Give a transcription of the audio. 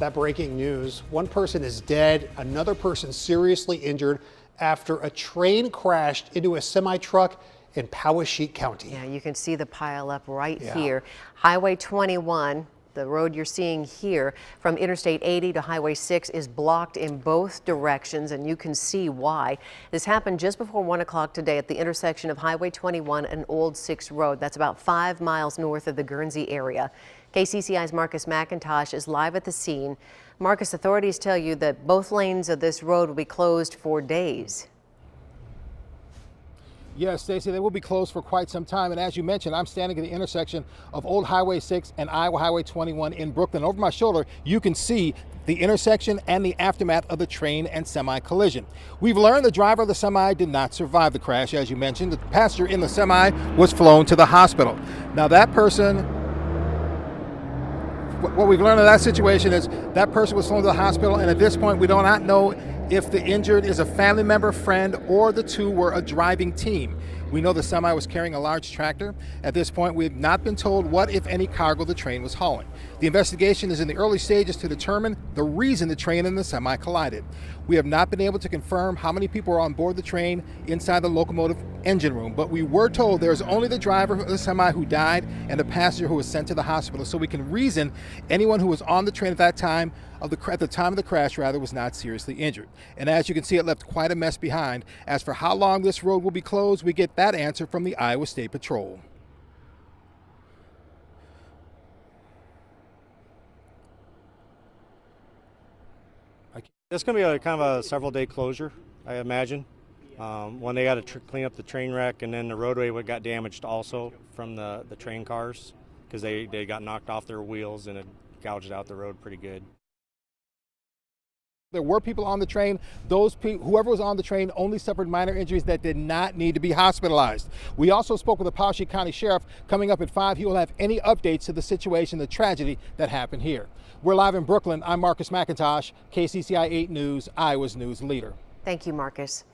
That breaking news, one person is dead, another person seriously injured after a train crashed into a semi-truck in Powesheik County. Yeah, you can see the pileup right here. Highway 21, the road you're seeing here from Interstate 80 to Highway 6 is blocked in both directions, and you can see why. This happened just before 1 o'clock today at the intersection of Highway 21 and Old 6 Road. That's about 5 miles north of the Guernsey area. KCCI's Marcus McIntosh is live at the scene. Marcus, authorities tell you that both lanes of this road will be closed for days. Yes, Stacey, they will be closed for quite some time. And as you mentioned, I'm standing at the intersection of Old Highway 6 and Iowa Highway 21 in Brooklyn. Over my shoulder, you can see the intersection and the aftermath of the train and semi collision. We've learned the driver of the semi did not survive the crash. As you mentioned, the passenger in the semi was flown to the hospital. Now that person, what we've learned in that situation is that person was flown to the hospital, and at this point we do not know if the injured is a family member, friend, or the two were a driving team. We know the semi was carrying a large tractor. At this point, we have not been told what, if any, cargo the train was hauling. The investigation is in the early stages to determine the reason the train and the semi collided. We have not been able to confirm how many people are on board the train inside the locomotive engine room, but we were told there's only the driver of the semi who died and the passenger who was sent to the hospital. So we can reason anyone who was on the train at that time at the time of the crash was not seriously injured. And as you can see, it left quite a mess behind. As for how long this road will be closed, we get that answer from the Iowa State Patrol. It's going to be kind of a several-day closure, I imagine. When they got to clean up the train wreck, and then the roadway got damaged also from the train cars because they got knocked off their wheels and it gouged out the road pretty good. There were people on the train. Whoever was on the train only suffered minor injuries that did not need to be hospitalized. We also spoke with the Powesheik County Sheriff. Coming up at 5, he will have any updates to the situation, the tragedy that happened here. We're live in Brooklyn. I'm Marcus McIntosh, KCCI 8 News, Iowa's news leader. Thank you, Marcus.